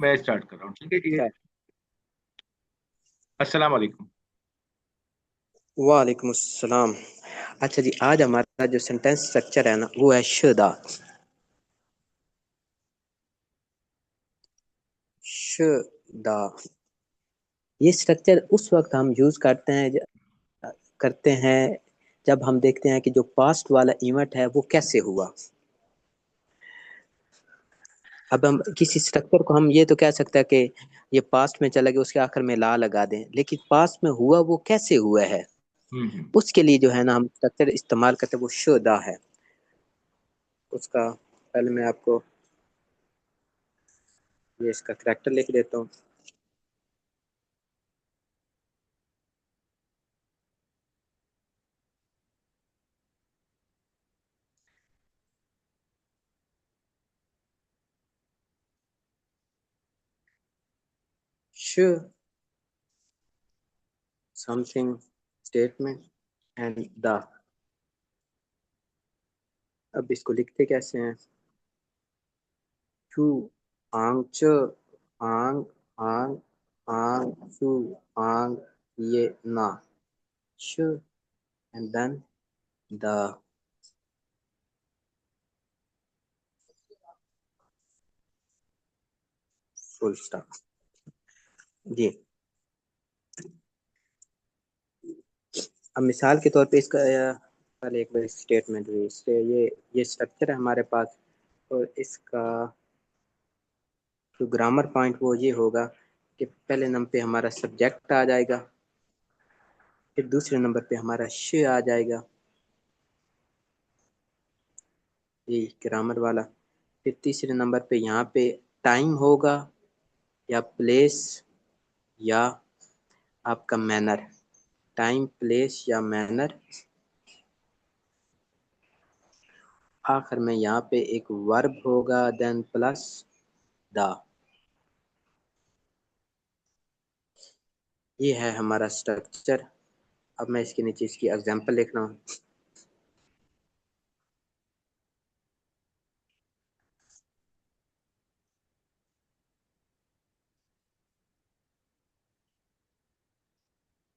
मैं स्टार्ट कर रहा हूँ, ठीक है जी। अच्छा। अस्सलाम वालेकुम। वालेकुम अस्सलाम। अच्छा जी, आज हमारा जो सेंटेंस स्ट्रक्चर है ना वो है शुदा। शुदा, ये स्ट्रक्चर उस वक्त हम यूज करते हैं जब हम देखते हैं कि जो पास्ट वाला इवेंट है वो कैसे हुआ। अब हम किसी स्ट्रक्चर को हम ये तो कह सकते हैं कि ये पास्ट में चला गया, उसके आखिर में ला लगा दें, लेकिन पास्ट में हुआ वो कैसे हुआ है हम्म। उसके लिए जो है ना हम स्ट्रक्चर इस्तेमाल करते हैं, वो शुदा है। उसका पहले मैं आपको ये इसका करेक्टर लिख देता हूँ। Sure, something, statement and the। अब इसको लिखते कैसे हैं? चू, आंग च, आंग, आंग, आंग चू, आंग, ये ना, श and then the full stop। जी। अब मिसाल के तौर पे इसका पहले एक बार स्टेटमेंट हुई इससे ये स्ट्रक्चर है हमारे पास। और इसका जो ग्रामर पॉइंट वो ये होगा कि पहले नंबर पे हमारा सब्जेक्ट आ जाएगा, फिर दूसरे नंबर पे हमारा श आ जाएगा, ये ग्रामर वाला। फिर तीसरे नंबर पे यहाँ पे टाइम होगा या प्लेस या आपका मैनर, टाइम प्लेस या मैनर। आखिर में यहाँ पे एक वर्ब होगा देन प्लस द। ये है हमारा स्ट्रक्चर। अब मैं इसके नीचे इसकी एग्जांपल लिख रहा हूँ।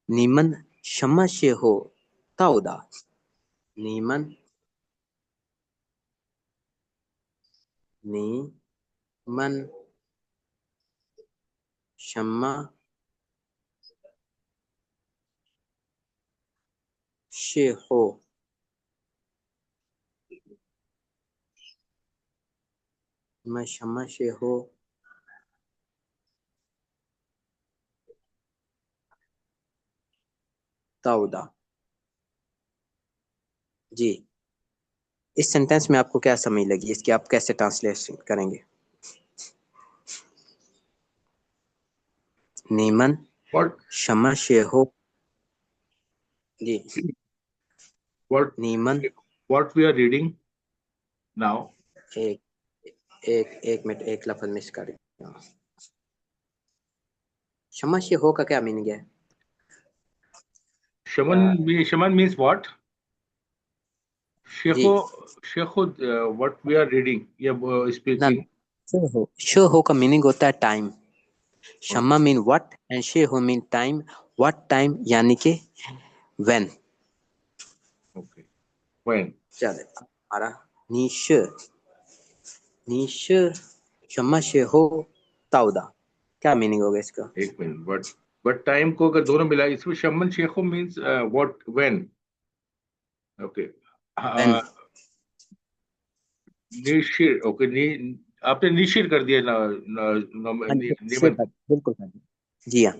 नीमन शमा से हो ताउदा। नीमन, नी मन, शम्मा से हो, मैं शम्मा से हो ताउदा। जी। इस सेंटेंस में आपको क्या समझ लगी, इसकी आप कैसे ट्रांसलेशन करेंगे? नीमन व्हाट शमा से हो। जी। व्हाट नीमन, what we are reading now. एक एक मिनट, एक लफ्ज मिस कर दिया। शमा से हो का क्या मीनिंग है? शमन मीन्स व्हाट। जी। शेखो शेखो व्हाट वी आर रीडिंग या ना स्पीकिंग। ना, शो हो का मीनिंग होता है time. Shamma mean what and शे हो मीन टाइम। व्हाट टाइम यानी कि व्हेन। Okay, when. चले हमारा निश, निश शम्मा शे हो ताउदा, क्या मीनिंग होगा इसका? एक मिनट, बट टाइम को अगर दोनों मिला इसमें शमन शेखो means what when. Okay. When. निशिर, ओके आपने निशिर कर दिया ना, हाँ जी, निमन। बिल्कुल कर दिया। जी हाँ,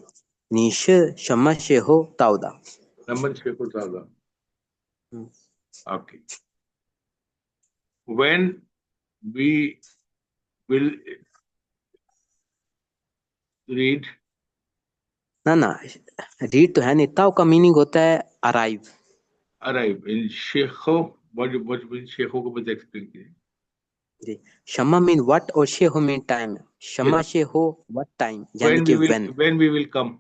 निश शम्मा शे हो ताउदा। नमन शेखो सागा। Hmm. Okay. when we will read। ना ना, रीड तो है नहीं, ताऊ का मीनिंग होता है arrive. arrive in शेखो। what means शेखो को बस एक्सप्लेन कीजिए। जी। शम्मा मीन व्हाट और शे हो मीन टाइम। yes, शम्मा शे हो व्हाट टाइम यानी when कि we will when. when we will come।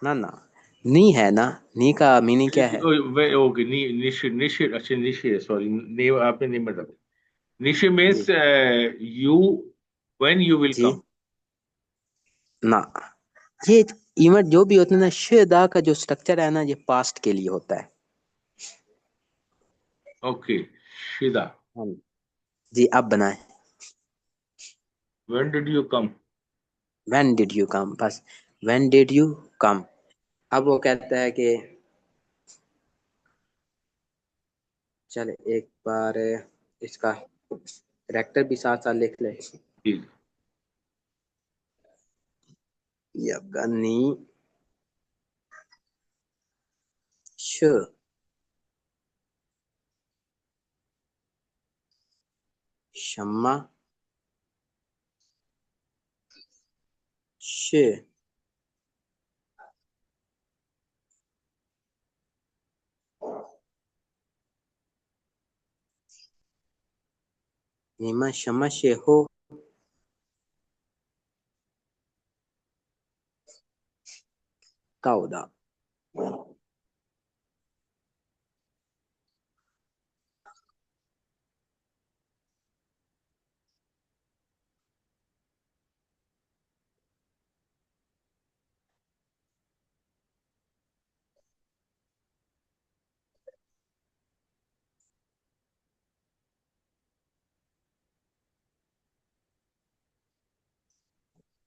ना ना, नी है ना, नी का मीनिंग क्या है? ओके, निशिर निशिर, अच्छा निशिर, सॉरी, ने आपने नहीं मतलब। निशिर जी। Means you, when you will जी। come। ना, ये इवेंट जो भी होता है ना, शुदा का जो स्ट्रक्चर है ना, ये पास्ट के लिए होता है। ओके, शिदा। हाँ जी, आप बनाए। When did you come? When did you कम, बस व्हेन डिड यू कम। अब वो कहता है कि चल एक बार इसका करेक्टर भी साथ साथ लिख ले। जी। ये आपका नी श शम्मा श नीमा शम्मा शे हो ताउदा।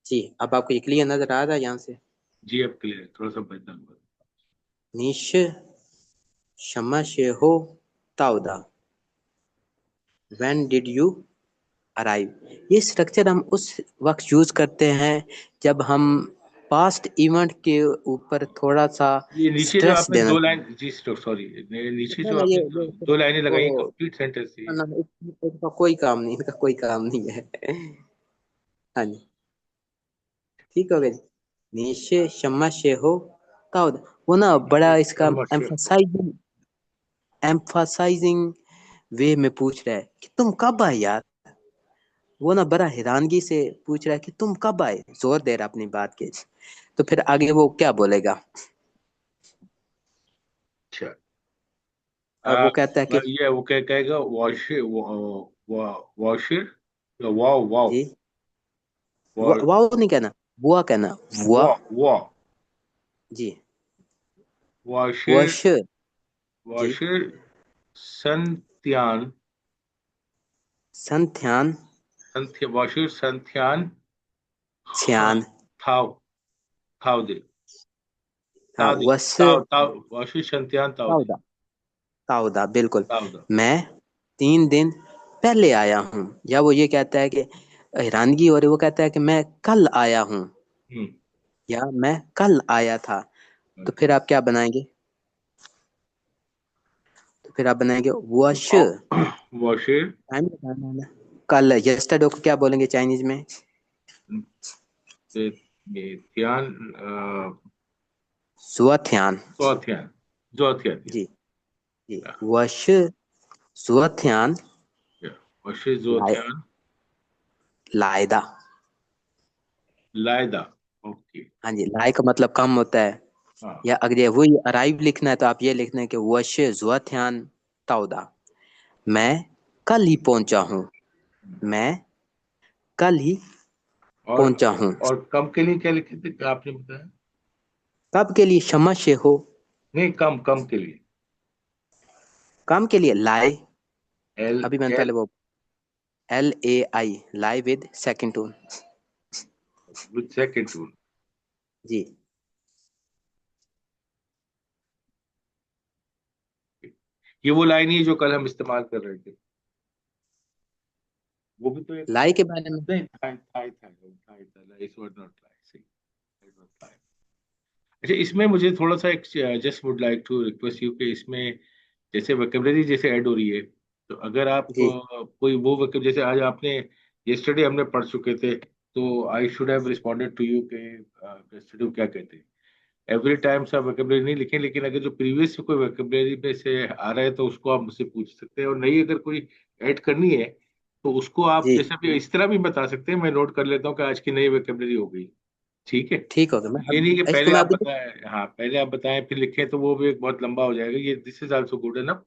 जी, अब आपको ये क्लियर नजर आ रहा है यहाँ से? जी अब क्लियर, थोड़ा सा बदल हुआ। निश शम्मा शे हो ताउदा, व्हेन डिड यू अराइव। ये स्ट्रक्चर हम उस वक्त यूज करते हैं जब हम पास्ट इवेंट के ऊपर थोड़ा सा ये नीचे जो स्ट्रेस आपने देना दो चाहते लाइन, जी सॉरी, नीचे हैं जो ना। आपने ये दो लाइनें लगाई, वो कंप्लीट सेंटेंस थी। ना, इनका कोई काम नहीं, इनका कोई काम नहीं है। हाँ जी, ठीक हो गया जी। नीशे शम्मा शे हो ताउद, वो ना बड़ा इसका एम्फसाइजिंग एम्फसाइजिंग वे में पूछ रहा है कि तुम कब आए यार। वो ना बड़ा हैरानगी से पूछ रहा है कि तुम कब आए, जोर दे रहा अपनी बात के। तो फिर आगे वो क्या बोलेगा? अच्छा। अब वो कहता है कि ये वो क्या कहेगा? वॉशिर, वॉशिर, वाओ वाओ, जी, वाओ नहीं कहना, बुआ कहना, बुआ। वाओ वाओ, जी, वॉशिर, वश। जी, वॉशिर संत्यान, संध्यान वॉशिर संत्यान, हाँ, छ्यान थाव, थाव दे, हाँ ताव दे, वस वॉशिर संत्यान ताव दे, ताउदा, ताउदा बिल्कुल। ताव दा। मैं 3 दिन पहले आया हूँ, या वो ये कहता है कि हैरानगी हो रही, वो कहता है कि मैं कल आया हूँ, हम्म। या मैं कल आया था। तो फिर आप क्या बनाएंगे? तो फिर आप बनाएंगे वश। वॉशिर टाइम बताना है ना। कल यस्टरडे को क्या बोलेंगे चाइनीज में? ध्यान, सुअथ्यान। जोथियान, जोथियान, जी जी, वश सुअथ्यान वॉशिर लाए, जोथियान लायदा। लायदा। ओके। हाँ जी, लाए का मतलब कम होता है। हाँ। या अगर ये वही अराइव लिखना है तो आप ये लिखना है कि वश जुआथ्यान ताउदा, मैं कल ही पहुंचा हूँ, मैं कल ही और पहुंचा हूँ। और कम के लिए क्या लिखे थे, आपने बताया? कब के लिए क्षमा से हो, नहीं, कम, कम के लिए। काम के लिए लाए। एल, अभी मैंने एल पहले वो LAI, लाई with second tone. With second tone. जी, ये वो लाइन ही है जो कल हम इस्तेमाल कर रहे थे। वो भी तो एक, लाई के बारे में। नहीं था, था इस वर्ड नॉट लाई, सही, इट वाज लाई। अच्छा, इसमें मुझे थोड़ा सा एक, just would like to request you कि इसमें जैसे वोकेबलरी जैसे ऐड हो रही है, तो अगर आप जी कोई वो वोकेब, जैसे आज आपने, यस्टरडे हमने पढ़ चुके थे, तो I should have responded to you के यस्टरडे क्या कहते हैं। एवरी टाइम से आप वोकेबलरी नहीं लिखें, लेकिन अगर जो प्रीवियस कोई वोकेबलरी में से आ रहा है तो उसको आप मुझसे पूछ सकते हैं, और नई अगर कोई ऐड करनी है तो उसको आप जी, जैसा भी इस तरह भी बता सकते हैं। मैं नोट कर लेता हूँ कि आज की नई वोकेबलरी हो गई। ठीक है। ठीक हो गया। मैं ये नहीं कि इसको पहले मैं आप अभी बताएं, हाँ पहले आप बताएं फिर लिखें, तो वो भी एक बहुत लंबा हो जाएगा। ये this is also good enough.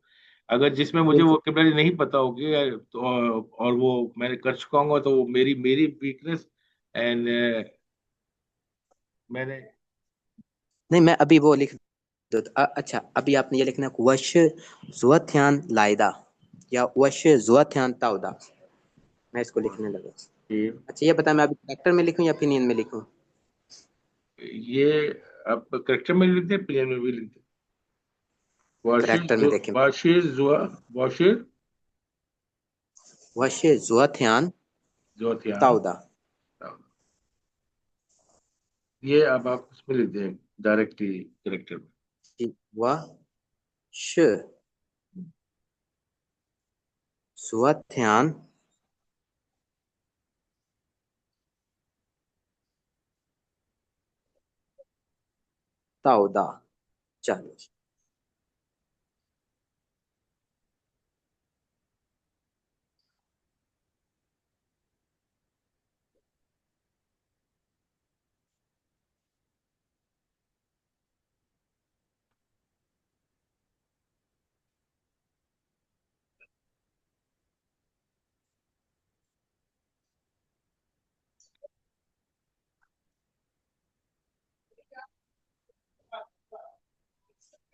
अगर जिसमें मुझे बिल्कुल। वोकेबलरी नहीं पता होगी तो, और वो मैंने कर चुका हूँ, तो वो मेरी मेरी वीकनेस एंड मैंने नहीं, मैं अभी वो लिख दो। अच्छा, अभी आपने ये लिखना है वश जुअथ्यान लाइदा या वश जुअथ्यान ताउदा। मैं इसको लिखने लगा। ये अच्छा, ये बता, मैं अभी करेक्टर में लिखूं या ओपिनियन में लिखूं? ये आप करेक्टर में लिखते हैं, प्लेन में भी लिखते हैं। करेक्टर में देखें। वाशिर जुआ, वाशिर वश जुअथ्यान जोतियान। ताउदा। ये अब आप उसमें लिख दें, डायरेक्टली करेक्टर में। वश जुअथ्यान ताउदा। चलो।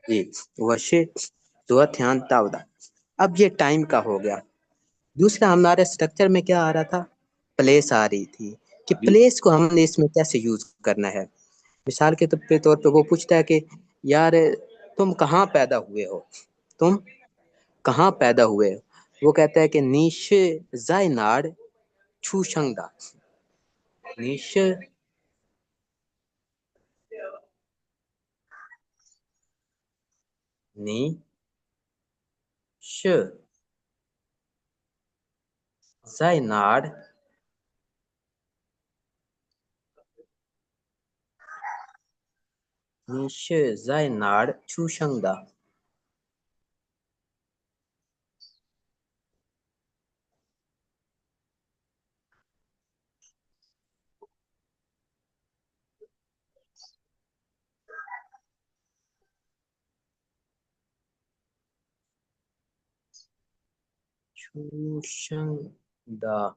जी, वश जुअथ्यान ताउदा। अब ये टाइम का हो गया। दूसरा हमारे स्ट्रक्चर में क्या आ रहा था? प्लेस आ रही थी कि जी प्लेस को हमने इसमें कैसे यूज करना है। मिसाल के तौर पे वो पूछता है कि यार तुम कहाँ पैदा हुए हो, तुम कहाँ पैदा हुए हो। वो कहता है कि नीश जायनाड छूशंगदा। नीश नी श जायनाड नीश जायनाड छूशंगदा। छूशंगदा।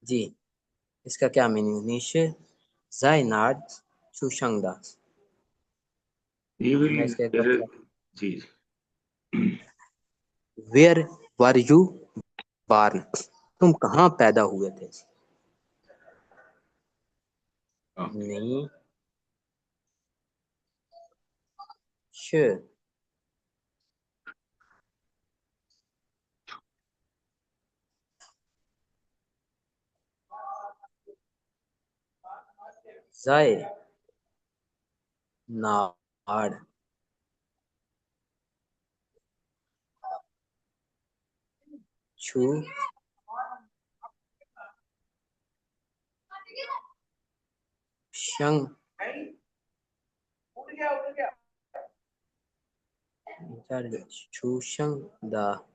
जी, इसका क्या मीनिंग? नीश जायनाड छूशंगदा। ये भी मैं इसका एक बार जी। वेयर वर यू बार्न। तुम कहाँ पैदा हुए थे? ओके। नी श जाय नाड़ छू शंग छूशंग दा।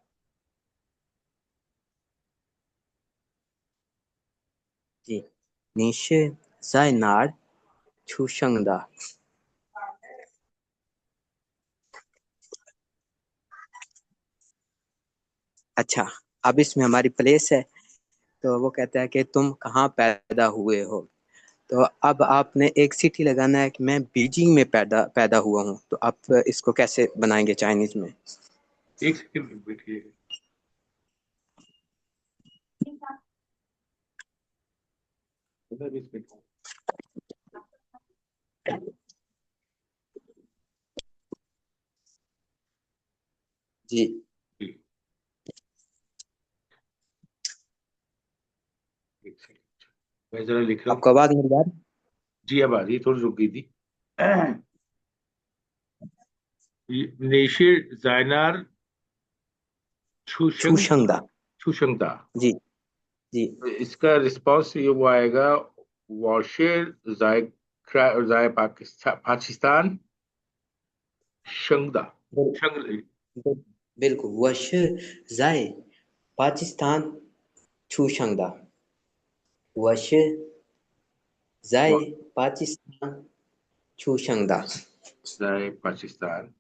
जी, नीशे जाय नाड़ छूशंग दा। अच्छा, अब इसमें हमारी प्लेस है। तो वो कहता है कि तुम कहाँ पैदा हुए हो। तो अब आपने एक सिटी लगाना है कि मैं बीजिंग में पैदा पैदा हुआ हूँ। तो आप इसको कैसे बनाएंगे चाइनीज में? एक सेकंड बैठिए। उधर भी स्पीड। जी, जी, एक सेकंड, मैं जरा लिख रहा हूँ। आपको आवाज मिल रहा है? जी अब आ रही है, थोड़ी रुक गई थी। नेशिर जायनार छुशंग छूशंगदा। छुशंगदा। जी। जी। इसका रिस्पांस ये वो आएगा, वाशिर जाय जाय पाकिस्तान शंगदा। बिल- शंग बिल्कुल, वश जाय पाकिस्तान छूशंगदा। वश जाय पाकिस्तान छूशंगदा। जाय पाकिस्तान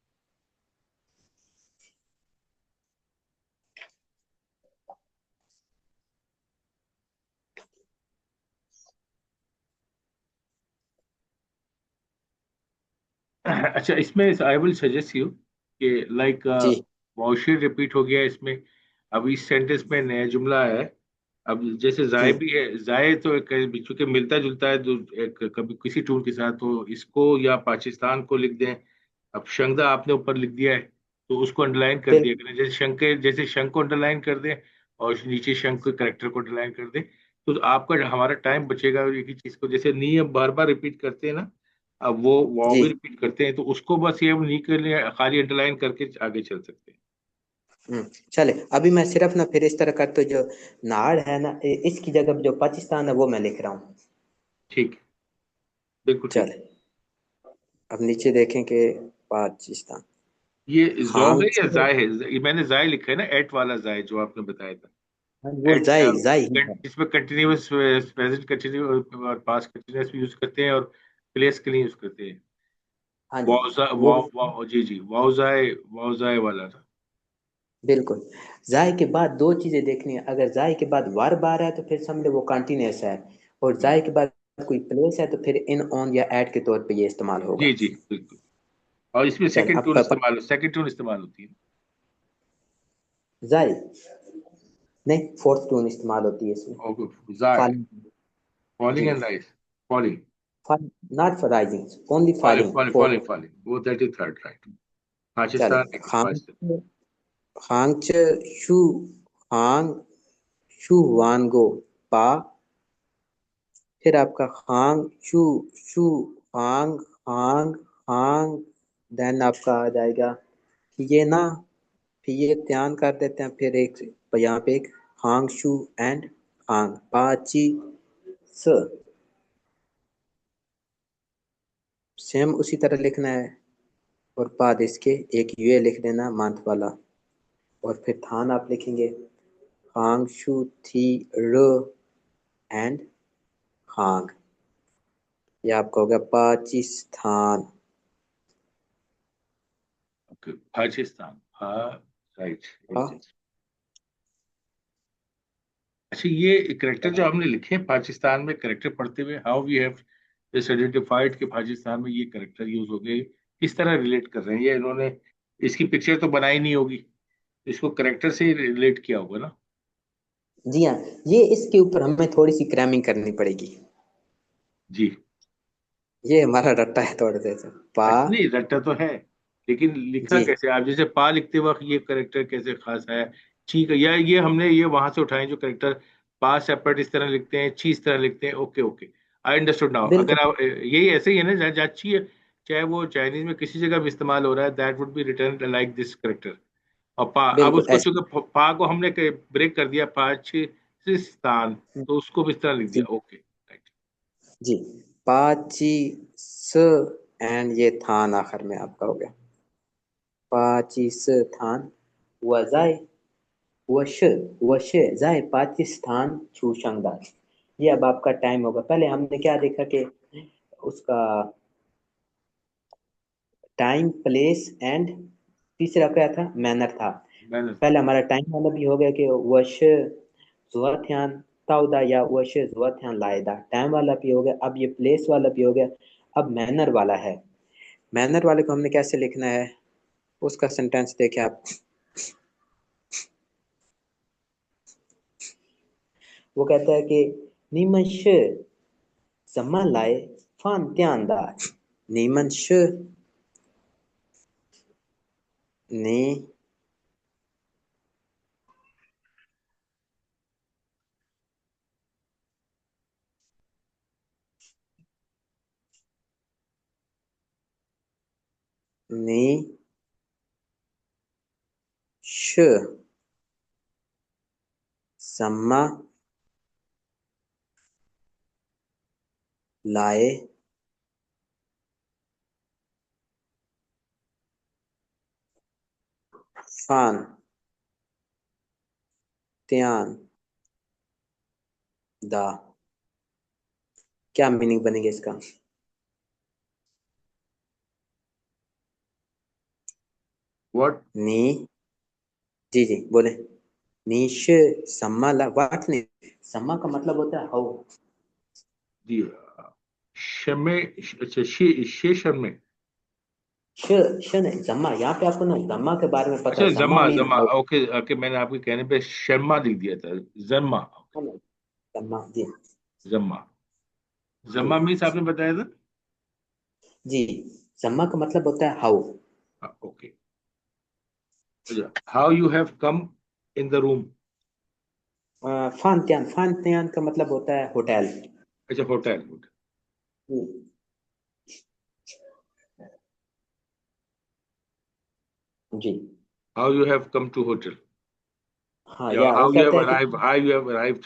अच्छा, इसमें आई विल सजेस्ट यू कि लाइक जी वाउशर रिपीट हो गया इसमें। अब इस सेंटेंस में नया जुमला है। अब जैसे जी जाए भी है, जाए तो चूंकि मिलता जुलता है तो एक कभी किसी टूल के साथ, तो इसको या पाकिस्तान को लिख दें। अब शंगदा आपने ऊपर लिख दिया है, तो उसको अंडरलाइन कर दिया बिल्कुल करें। जैसे शंख के, जैसे शंख को अंडरलाइन कर दें और नीचे शंख के करेक्टर को अंडरलाइन कर दें, तो आपका हमारा टाइम बचेगा। और एक ही चीज को जैसे नी अब बार बार रिपीट करते हैं ना, अब वो वाव जी। भी रिपीट करते हैं, तो उसको बस ये नी के लिए खाली अंडरलाइन करके आगे चल सकते हैं। चले, अभी मैं सिर्फ ना फिर इस तरह कर, तो जो नाड़ है ना, इसकी जगह जो पाकिस्तान है वो मैं लिख रहा हूँ। ठीक, बिल्कुल ठीक। चले, अब नीचे देखें कि पाकिस्तान। ये जौ है या खांगचे, जाय है? ये मैंने जाय लिखा है ना, एट वाला जाय जो आपने बताया था। हाँ, वो एट जाई जाई ही है। इसमें कंटिन्यूअस प्रेजेंट कंटिन्यू और पास्ट कंटिन्यूअस भी यूज करते हैं, और प्लेस के लिए यूज करते हैं। हाँ जी, वाउजा वो वाव वाव जी जी, वाउजाए वाला था। बिल्कुल। जाय के बाद दो चीजें देखनी है, अगर जाय के बाद वर्ब आ रहा है तो फिर समझो वो कंटिन्यूअस है, और हम्म, जाय के बाद कोई प्लेस है तो फिर इन ऑन या एट के तौर पे ये इस्तेमाल जी होगा। जी बिल्कुल। और इसमें चल, अब सेकंड टून इस्तेमाल होती है। जाय नहीं, फोर्थ टून इस्तेमाल होती है इसमें। और जाय, फॉलिंग। फॉलिंग जी, and rise, falling, not for rising, only falling falling falling fourth. Falling falling, वो दैट इज थर्ड, राइट। चले, पाकिस्तान एक खांग पाकिस्तान। खांगच शू खांग शू वानगो पा, फिर आपका खांग शू शू खांग खांग खांग, देन आपका आ जाएगा कि ये ना, फिर ये ध्यान कर देते हैं, फिर एक यहाँ पे एक खांग शू एंड खांग पाची स, सेम उसी तरह लिखना है, और बाद इसके एक यूए लिख देना मंथ वाला, और फिर थान आप लिखेंगे खांग शू थी र एंड खांग, ये आपका हो गया पाकिस्तान। ओके, पाकिस्तान, हाँ, राइट, हाँ यस यस। अच्छा, ये करेक्टर जो हमने लिखे हैं पाकिस्तान में, करेक्टर पढ़ते हुए how we have this identified कि पाकिस्तान में ये करेक्टर यूज हो गए, किस तरह रिलेट कर रहे हैं ये इन्होंने? इसकी पिक्चर तो बनाई नहीं होगी, इसको करेक्टर से ही रिलेट किया होगा ना। जी हाँ, ये इसके ऊपर हमें थोड़ी सी क्रैमिंग करनी पड़ेगी। जी। ये हमारा रट्टा है थोड़े से पा। अच्छा, नहीं रट्टा तो है, लेकिन लिखा जी कैसे? आप जैसे पा लिखते वक्त ये करेक्टर कैसे खास है? ची का, या ये हमने ये वहां से उठाए जो करेक्टर, पा सेपरेट इस तरह लिखते हैं, ची इस तरह लिखते हैं। Okay okay, I understood now. बिल्कुल अगर आप यही ऐसे ही है ना, जहाँ जहाँ ची है, चाहे वो चाइनीज में किसी जगह भी इस्तेमाल हो रहा है, that would B return like this character. और पा, अब बिल्कुल उसको ऐसे। चूंकि पा को हमने ब्रेक कर दिया, पाकिस्तान, तो उसको भी इस तरह लिख दिया। जी ओके, राइट। जी, पाची स एंड ये थान आखिर में आपका हो गया, पाची स थान वजाय वश वश जाय पाकिस्तान छूशंगदा। ये अब आपका टाइम होगा। पहले हमने क्या देखा कि उसका टाइम प्लेस एंड तीसरा क्या था, मैनर था। मैंने, पहले हमारा टाइम वाला भी हो गया कि वश जुआथ्यान ताउदा या वश जुआथ्यान लाएदा, टाइम वाला भी हो गया। अब ये प्लेस वाला भी हो गया, अब मैनर वाला है। मैनर वाले को हमने कैसे लिखना है, उसका सेंटेंस देखे आप। वो कहता है कि निमश सम्मा लाए फान त्यांदा, निमश ने ने श सम्मा लाए फान त्यान दा। क्या मीनिंग बनेगा इसका? व्हाट? नी, जी जी बोले। निश सम्मा ला वाट ने, सम्मा का मतलब होता है हाउ। जी, शमे, अच्छा, शे शे शर्मे, श नहीं, जम्मा। यहाँ पे आपको ना जम्मा के बारे में पता अच्छा, है। जम्मा जम्मा मीन जम्मा, हाउ। ओके ओके, मैंने आपके कहने पे शर्मा लिख दिया था। जम्मा। जम्मा जी। जम्मा। जी जम्मा मीन्स आपने बताया था। जी। जम्मा का मतलब होता है how. Okay. How you have come in the room. फानत्यान, फानत्यान का मतलब होता है होटल। अच्छा, होटल। जी। How you have come to hotel, हाँ, या या वो हाउ यू कहते हैव हैं कि arrive, how you have arrived.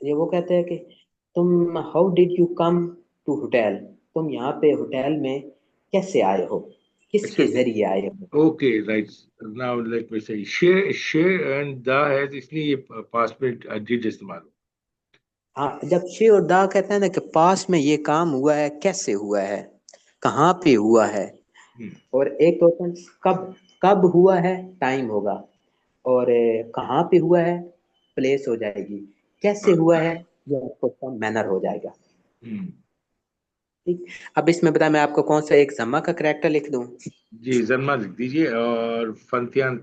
ये वो कहते हैं कि तुम how did you come to hotel, तुम यहाँ पे होटल में कैसे आए हो, अच्छा, किसके जरिए आए हो। Okay right. Now let me से शे एंड द है, इसलिए ये पास्ट में डिड इस्तेमाल हो। हाँ, जब शे और दा कहते हैं ना कि पास में ये काम हुआ है, कैसे हुआ है, कहाँ पे हुआ है। हम्म। और एक तो होता है कब, कब हुआ है, टाइम होगा। और कहाँ पे हुआ है, प्लेस हो जाएगी। कैसे हाँ। हुआ है, ये आपको मैनर हो जाएगा। हम्म। ठीक। अब इसमें बता, मैं आपको कौन सा एक जम्मा का करेक्टर लिख दूं। जी, जन्मा लिख दीजिए, और फंतियान।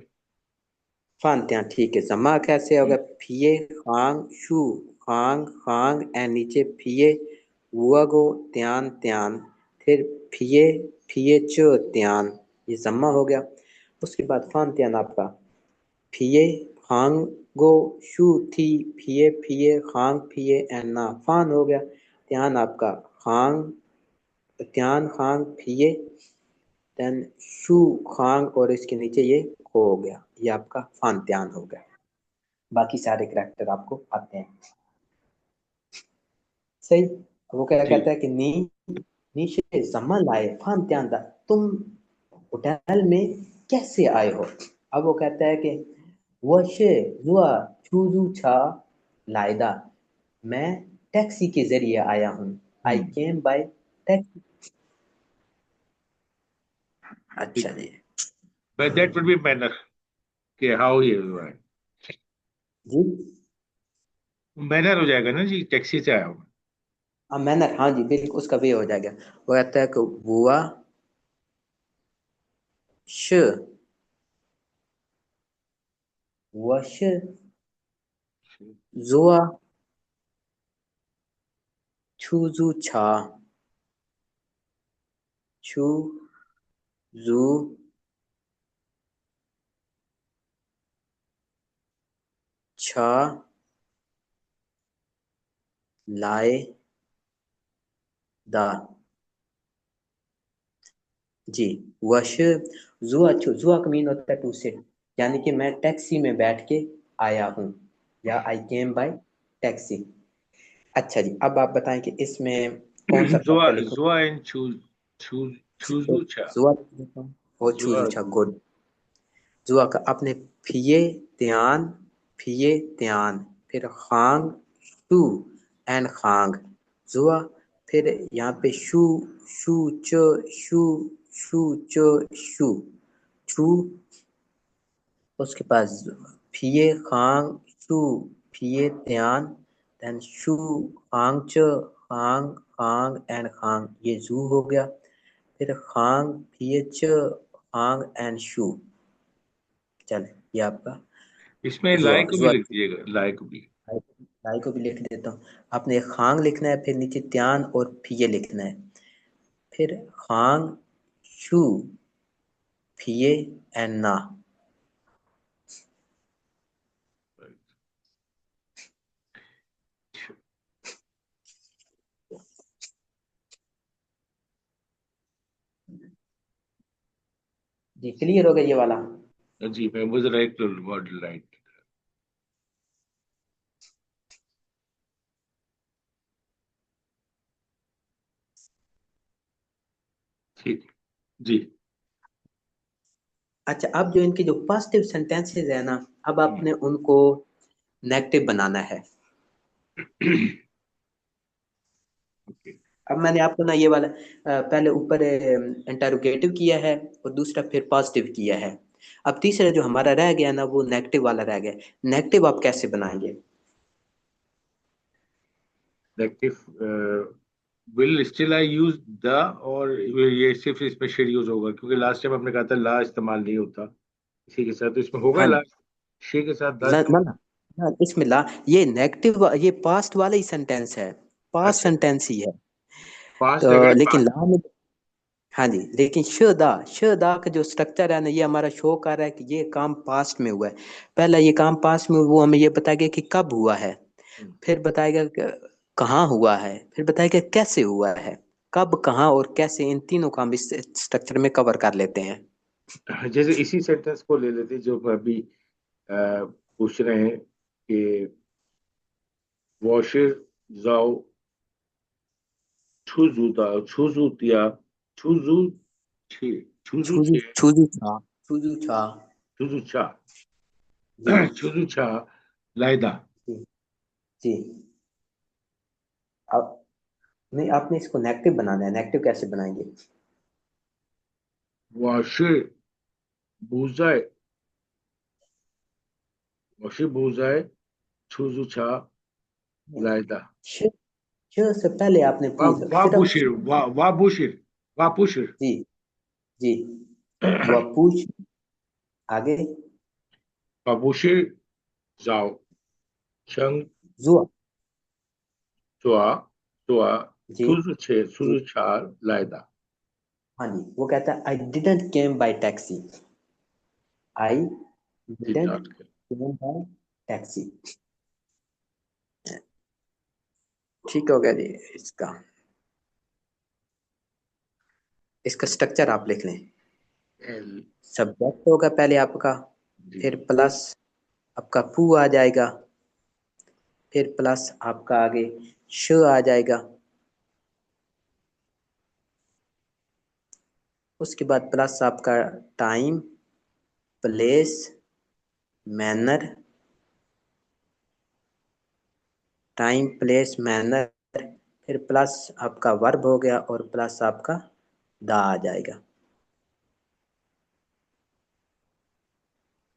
फानत्या, ठीक है। जम्मा कैसे होगा, फिये खांग शू, खांग खांग एंड नीचे फिये वुआगो त्यान त्यान, फिर फिये फिये च त्यान, ये जम्मा हो गया। उसके बाद फानत्यान आपका फिये खांग गो शू थी, फिये फिये खांग फिये एंड ना, फान हो गया। त्यान आपका खांग, त्यान खांग फिये, देन शू खांग और इसके नीचे ये खो हो गया, ये आपका फानत्यान हो गया। बाकी सारे करैक्टर आपको आते हैं। सही। वो क्या कहता ठीक। है कि नी, नीचे जमा लाए फान त्यान दा, तुम होटल में कैसे आए हो। अब वो कहता है कि वशे जुआ चूजू छा लायदा, मैं टैक्सी के जरिए आया हूँ। I hmm. Came by taxi. अच्छा ठीक। जी। But that would be manner, कि हाउ ये हुआ है। जी। मैनर हो जाएगा ना जी, टैक्सी से आया हूँ। हाँ मैनर, हाँ जी बिल्कुल, उसका वे हो जाएगा। वो कहता है कि बुआ श वश जुआ चूजू छा, चू जू छ लाए दा। जी। वश जुआ छू, जुआ का मीन होता है टू सिट, यानी कि मैं टैक्सी में बैठ के आया हूँ, या आई केम बाय टैक्सी। अच्छा जी, अब आप बताएं कि इसमें कौन सा जुआ, फैक्टर लिखूं। जुआ एंड चूज, चूजू छा। जुआ और जुआ। चूजू छा, गुड। जुआ का आपने फिये त्यान, फिये त्यान, फिर खांग शू एंड खांग, जुआ। फिर यहाँ पे शू, शू च शू, शू च शू, छू। उसके पास फिये खांग शू, फिये त्यान, देन शू खांग च, खांग खांग एंड खांग, ये जू हो गया। फिर खांग फिये च, खांग एंड शू। चल, ये आपका इसमें जुआ लाई को भी जुआ। लिख दीजिएगा, लाई को भी। लाई को भी लिख देता हूँ। आपने खांग लिखना है, फिर नीचे त्यान और फिये लिखना है, फिर खांग शू फिये एंड ना। जी, क्लियर हो गया ये वाला। जी, मैं मुझे राइट वर्ड राइट। ठीक। जी। अच्छा, अब जो इनकी जो पॉजिटिव सेंटेंसेस है ना, अब आपने उनको नेगेटिव बनाना है। ओके। अब मैंने आपको ना ये वाला पहले ऊपर इंटरोगेटिव किया है, और दूसरा फिर पॉजिटिव किया है। अब तीसरा जो हमारा रह गया ना, वो नेगेटिव वाला रह गया। नेगेटिव आप कैसे बनाएंगे। Negative, will still I use the, और ये सिर्फ इसमें शेड यूज होगा क्योंकि लास्ट टाइम आपने कहा था ला इस्तेमाल नहीं होता इसी के साथ, तो इसमें होगा हाँ ला, शे के साथ द ना ना इस्तेमाल। ना ना, इसमें ला, ये नेगेटिव, ये पास्ट वाला ही सेंटेंस है, पास्ट अच्छा, सेंटेंस ही है। पास्ट है तो कि लेकिन पास्ट? ला में, हाँ जी, लेकिन श दा का जो स्ट्रक्चर है ना, ये हमारा शो कर रहा है कि ये काम पास्ट में हुआ है। पहला ये काम पास्ट में, वो हमें ये बताएगा कि कब हुआ है, फिर बताएगा कि कहाँ हुआ है, फिर बताएगा कैसे हुआ है। कब, कहाँ और कैसे, इन तीनों काम इस स्ट्रक्चर में कवर कर लेते हैं। जैसे इसी सेंटेंस को ले लेते जो अभी पूछ रहे हैं कि वॉशिर जाओ छुजू दिया छुजू छे छुजू छुजु छे छुजु छा छुजु छा छुजू छा जी छुजू छा लाइदा। जी जी। अब नहीं, आपने इसको नेगेटिव बनाना है, नेगेटिव कैसे बनाएंगे? वॉशिर बुजाए वॉशिर बुजाए छुजू छा नहीं, लाइदा। श श से पहले आपने वा पूछ वा सिर्फ बुशिर वा बुशिर वा पुशिर जी जी, वह पूछ, आगे वा बुशिर जाओ शंग जुआ चुआ चुआ जी जी। छुजू छा लाइदा। हाँ जी, वो कहता है I didn't came by taxi, I did didn't not. Came by taxi. ठीक हो गया जी। इसका इसका स्ट्रक्चर आप लिख लें। एल सब्जेक्ट होगा पहले आपका, जी फिर प्लस आपका पू आ जाएगा, फिर प्लस आपका आगे श आ जाएगा, उसके बाद प्लस आपका time, place, manner, time place manner, फिर प्लस आपका वर्ब हो गया और प्लस आपका दा आ जाएगा।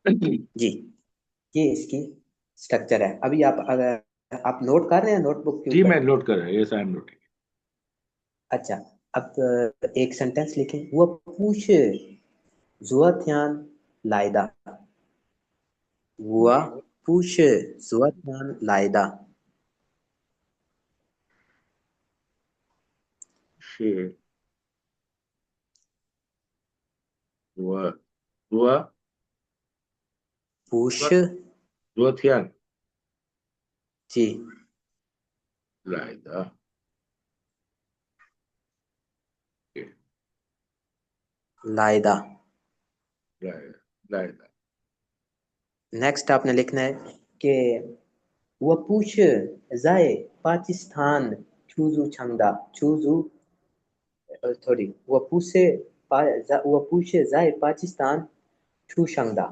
जी, ये इसकी स्ट्रक्चर है। अभी आप अगर आप नोट कर रहे हैं नोटबुक के जी ऊपर? मैं नोट कर रहा हूँ, यस आई एम नोटिंग। अच्छा, अब एक सेंटेंस लिखें, वो पूछ जुआत्यान लायदा, वो पूछ जुआत्यान लायदा। शेर दुआ दुआ पूछ दुआ थियान जी लाइदा। लायदा। लाइदा। नेक्स्ट आपने लिखना है कि वो पूछ जाए पाकिस्तान चूजू छंदा चूजू, सॉरी, वो पूछे जाए पाकिस्तान छू शंगदा,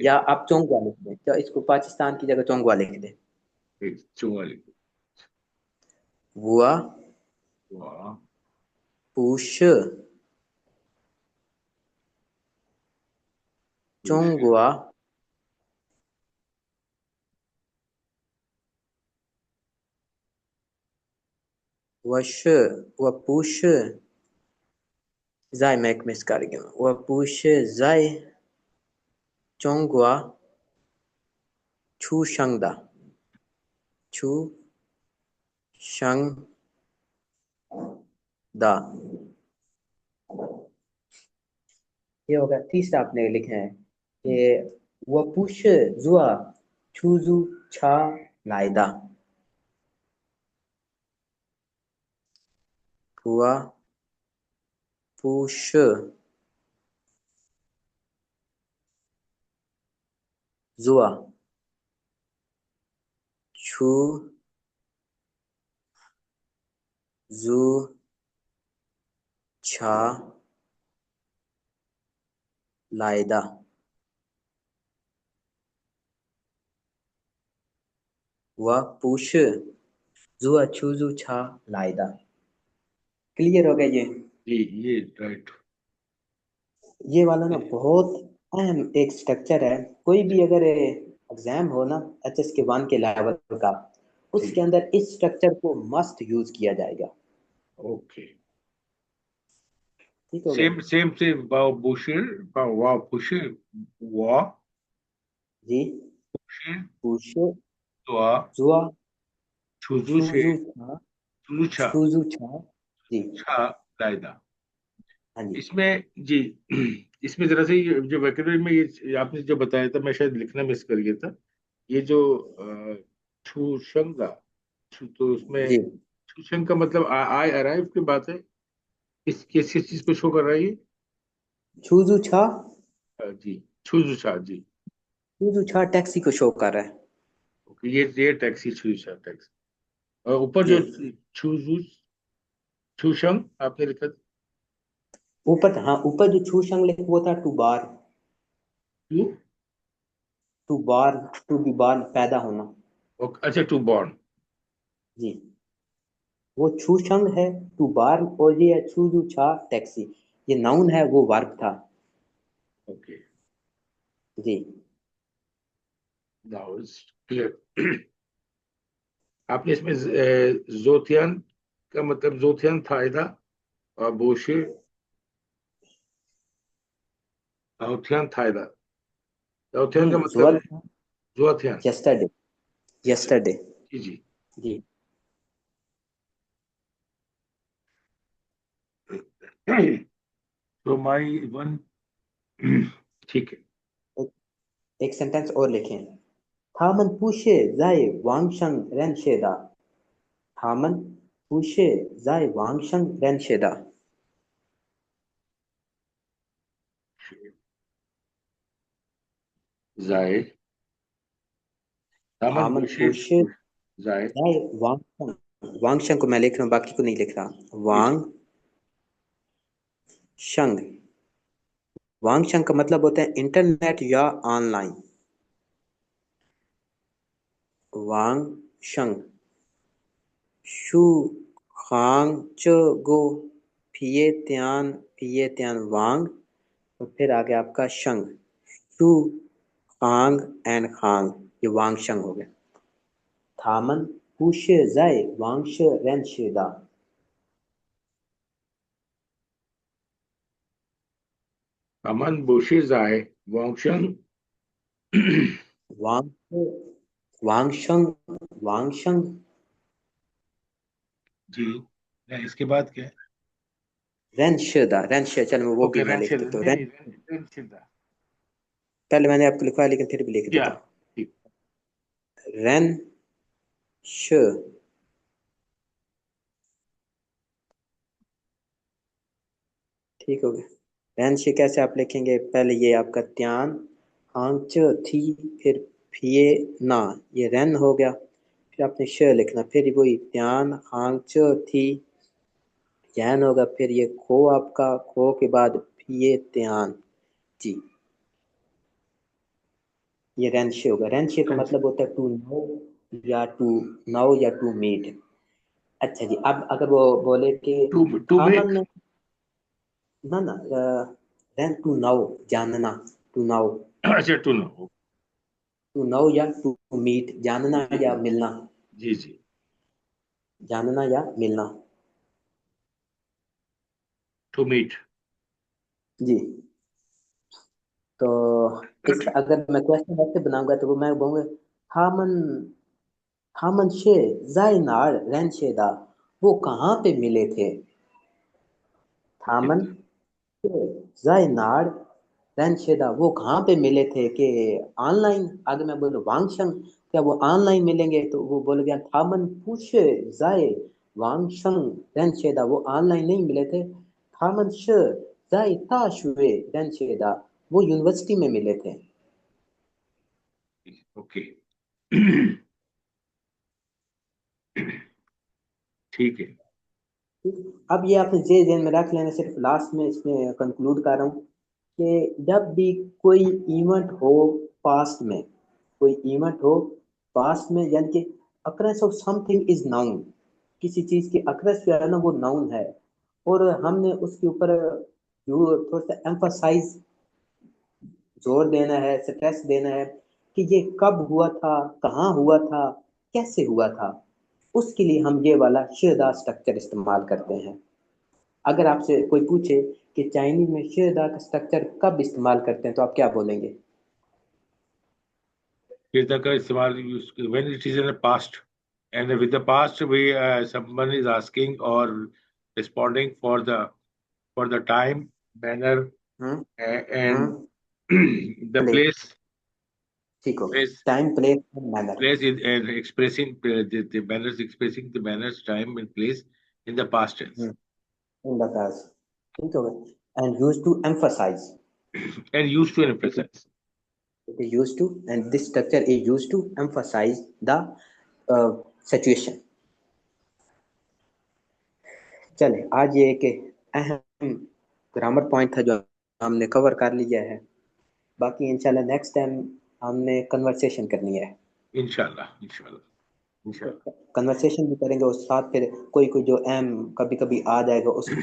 या आप चोंगवा लिख दें, तो इसको पाकिस्तान की जगह चोंगवा लिख दें। चुवाली वो दुआ पूछ पूछ चोंगवा वश वो पूछ जाए, मैं एक मिस कर गया, वो पूछ जाए चोंगवा छू शंगदा छू शंगदा। ये होगा। तीसरा आपने लिखना है कि वो पुश जुआ छूजू छा लायदा, हुआ पुश जुआ छू जू छा लायदा। हुआ पुश जुआ छूजू छा लायदा। क्लियर हो गया ये? जी ये राइट। ये वाला ना बहुत अहम एक स्ट्रक्चर है। कोई भी अगर एग्जाम हो ना, एचएस के 1 के लेवल का, उसके अंदर इस स्ट्रक्चर को मस्ट यूज किया जाएगा। ओके, ठीक हो गया? सेम वाह बुशिर वाह जी। बुशिर पूछो। दुआ जुआ। छुजु से छूजू छा। छुजुछा छूजू छा। जी। छा लायदा। हाँ जी। इसमें जी इसमें जरा से जो वोकैबुलरी में ये आपने जो बताया था, मैं शायद लिखना मिस कर गया था। ये जो छुशंगा तो उसमें जी। छुशंग का मतलब आई अराइव की बात है। किस चीज को शो कर रहा है ये? छूजू छा। जी छुजुछा जी। छूजू छा टैक्सी को शो कर रहा है। ओके, ये टैक्सी छुजुछा टैक्सी। और ऊपर जी। जो छुजु छुशंग आपने लिखा था। ऊपर, हाँ, ऊपर जो छूशंग लिखा वो था to bear. To to bear, to be bear, पैदा होना। अच्छा टू बॉर्न। जी। वो छूशंग है, टू बार, और ये है छूजू छा टैक्सी। ये नाउन है, वो वर्ब था। ओके, जी। Now it's clear. आपने इसमें जोथियन का मतलब जोथियन फायदा और बोशे जोथियन फायदा। जोथियन का मतलब जुअल। है जोथियन। यस्टरडे। अच्छा, यस्टरडे। जी जी। जी। तो माई वन ठीक है। एक, एक सेंटेंस और लिखें। थामन पूछे जाए वांगशंग रेनशेदा। थामन पूछे जाए वांगशंग रेनशेदा। जाए दामन थामन बुशे पूछे जाए। जाए वांगशंग। वांगशंग को मैं लिख रहा हूँ, बाकी को नहीं लिख रहा। जी जी। वांग शंग। वांगशंग का मतलब होता है इंटरनेट या ऑनलाइन। वांगशंग। शु खांग च गो फिये त्यान वांग, और फिर आगे आपका शंग। शु खांग एंड खांग, ये वांग शंग हो गया। थामन पुशे जाए वांगश रेनशेदा। दामन बुशे जाए वांगशन। वांग वांगशंग। वांगशंग। जी, इसके बाद क्या है? रेनशेदा। रेनशेदा, चलो मैं वो ओके, भी मैं लिख देता हूँ। रेन, रैनशिदा। पहले मैंने आपको लिखवाया लेकिन फिर भी लिख या देता हूँ। ठीक। रेन श। ठीक हो गया। रैन से कैसे आप लिखेंगे? पहले ये आपका त्यान आंच थी, फिर फिए ना, ये रैन हो गया। फिर आपने श लिखना, फिर वही त्यान आंच थी, यैन होगा, फिर ये खो आपका, खो के बाद फिए त्यान। जी। ये रैनशे होगा। रैनशे का मतलब होता है टू नो, या टू नाउ, या टू मीट। अच्छा जी, अब अगर वो बोले कि टू मेक। थामन, ना ना, रैन टू नाउ, जानना। To now. अच्छा टू नो। टू नो या टू मीट, जानना जी या जी मिलना। जी जी। जानना या मिलना। To meet. जी। तो इस अगर मैं क्वेश्चन ऐसे बनाऊंगा तो वो मैं बोलूंगा, हामन हामन शे जाइनार रैनशेदा, वो कहाँ पे मिले थे? थामन शे जाइनार रैनशेदा, वो कहाँ पे मिले थे? कि ऑनलाइन। आगे मैं बोलूँ वांगशंग, क्या वो ऑनलाइन मिलेंगे? तो वो बोल गया थामन पूछे जाए वांगशंग रैनशेदा, वो ऑनलाइन नहीं मिले थे। थामन श जाए ताशुए रैनशेदा, वो यूनिवर्सिटी में मिले थे। ओके। ठीक है। अब ये आपने जे जेन में रख लेना। सिर्फ लास्ट में इसमें कंक्लूड कर रहा हूँ कि जब भी कोई इवेंट हो पास्ट में, कोई इवेंट हो पास्ट में, यानी कि occurrence of something is noun, किसी चीज की अकरेंस जो है ना वो नाउन है, और हमने उसके ऊपर जो थोड़ा सा एम्फसाइज, जोर देना है, स्ट्रेस देना है कि ये कब हुआ था, कहाँ हुआ था, कैसे हुआ था। उसके लिए हम ये वाला शेदा स्ट्रक्चर इस्तेमाल करते हैं। अगर आपसे कोई पूछे कि चाइनीज में शेदा का स्ट्रक्चर कब इस्तेमाल करते हैं तो आप क्या बोलेंगे? Kirtan का इस्तेमाल use when it is in the past, and with the past we someone is asking or responding for the time, manner, hmm and hmm the play ठीक हो गया, place time place and manner place is and expressing the manners, expressing the manners, time, and place in the past tense, in the past, ठीक हो गया। And use to emphasise, and used to emphasize. it is used to, and this structure is used to emphasize the situation। चले, आज ये एक अहम grammar point था जो हमने कवर कर लिया है। बाकी इंशाल्लाह नेक्स्ट टाइम हमने कन्वर्सेशन करनी है। Inshallah, inshallah, inshallah. कन्वर्सेशन भी करेंगे, उस साथ फिर कोई कोई जो अहम कभी कभी आ जाएगा उसको